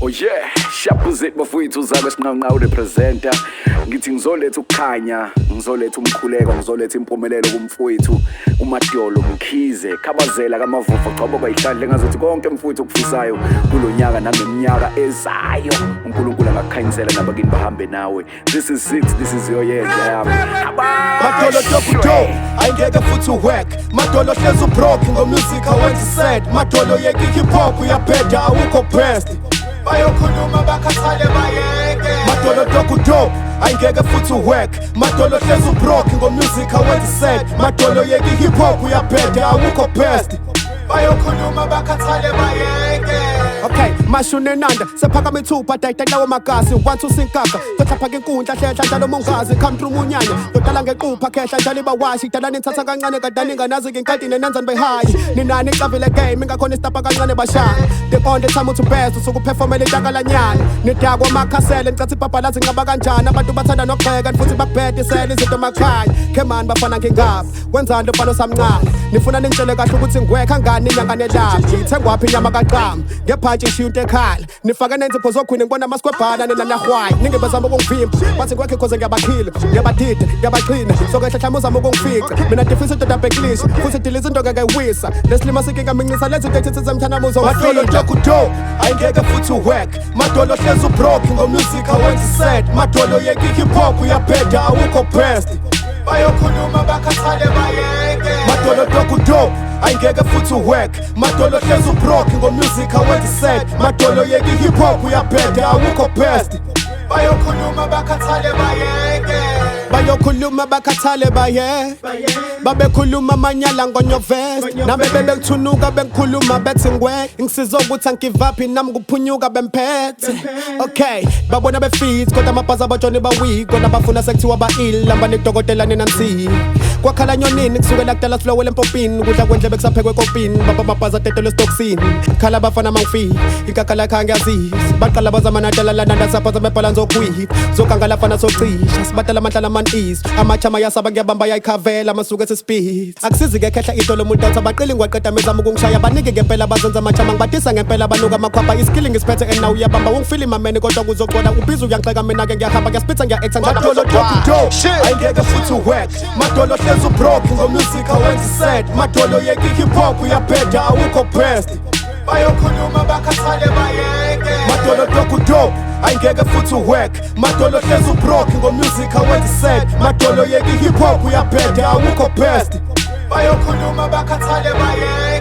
Oh yeah, shapuzit bafowethu Zakwe sinqanqa urepresenta. Ngithi ngizoletha ukukhanya, ngizoletha umkhuleko, ngizoletha impumelelo kumfowethu uMadolo Mkhize. Khabazela kamavufa gcoboka ihlandle ngazothi konke mfowethu okufisayo kulonyaka nangeminyaka ezayo. uNkulunkulu angakukhanyisela nabakini bahambe nawe. This is it, this is your year yami. Madolo dokudo, ayingeke futhi uwhack. Madolo hlezi ubroke ngomusic awenza sad. Madolo yeke hip hop uyaphetha awukho best. Bayokhuluma Bazokhathala Bayeke. Madolo dokudo, ayingeke futhi uwhack. Madolo hlezi ubroke ngomusic awenza sad. Madolo yeke hip hop uyaphetha awukho best. Bayokhuluma Bazokhathala Bayeke. Okay, mashune nanda sephakama ithupha dayidayila magasi 1 2 sinkaka tothapha ngenkundla hlehla njalo mongazi come through munyanya dodala ngequpha khehla njalo bawashi dala nithatha kancane kadani nganazi ngenkadi nenenzani behayi ninani icavile game ngakhona istapa kancane bashaya the on the time to best usukuperformela intakalanyana nidakwa makhasele ngicathi ibhabhalazi ngaba kanjani abantu bathanda nokubheka futhi bakubhede sele izinto emakhaya kemani bafana ngengaba wenzani lo balo samncane nifuna ningitshele kahle ukuthi ngwekha ngani inyanga nelaphi ithengwaphi inyama kaqama ngephansi shiyunte ekhala nifaka nenze phozogwini ngibona amaskwebhana nenanahwayi ningebazama ukungivimba bathi kwekhe cause ngiyabakhila ngiyabadida ngiyabaqhina sokehlahla uzama ukungifica mina difisa indoda bheklish futhi diliza into ngekewisa lesilima sikinga minxisa lezi zinto ethi zemthana muzo Madolo dokudo ayingeke futhi uwhack Madolo hlezi ubroke ngomusic awenza sad Madolo yeke hip hop uyaphetha awukho best bayokhuluma Bazokhathala Bayeke Madolo dokudo ayingeke futhi uwhack Madolo hlezi ubroke ngomusic awenza sad Madolo yeke hip hop uyaphetha awukho best bayokhuluma Bazokhathala Bayeke bayokhuluma Bazokhathala Bayeke babekhuluma manyala ngonyovest nami bebekuthunuka bengikhuluma bethi ngwe ngisiza ukuthi angivaphi nami kuphunyuka bemphethe okay babona befeed kodwa amabhaza abajoni baweak kona bafuna sekuthiwa ba-ill lamba nedokotela nenansi kwakhala nyonini kusukela kudala silowele empopini ukudla kwendlebe kusaphekwe ekopini baba mabhaza tetelo stoksini khala bafana mangifika inkakhala khaya ngiyazisa baqala bazamanadala lananda saphaza bebhalanza okwihi zokangala fana socisha sibatala amanhlala aman-east amachama yasaba ngiyabamba yayikhavela amasuke sespeed akusizi kekhehla idolo umuntu athi abaqili ngwaqeda mezama ukungishaya banike ngempela bazenza amachama ngibadisa ngempela banuka amakhwapha iskilling ngisiphethe and now uyabamba ungifilima mene kodwa kuzoqola ubhiza uyangixeka mina-ke ngiyahamba ngiyasipitha ngiya-acta Madolo dokudo ayingeke futhi uwhack Madolo hlezi ubroke ngomusic awenza sad Madolo yeke hip hop uyaphetha awukho best bayokhuluma Bazokhathala Bayeke Madolo dokudo ayingeke futhi uwhack Madolo hlezi ubroke ngomusic awenza sad Madolo yeke hip hop uyaphetha awukho best bayokhuluma Bazokhathala Bayeke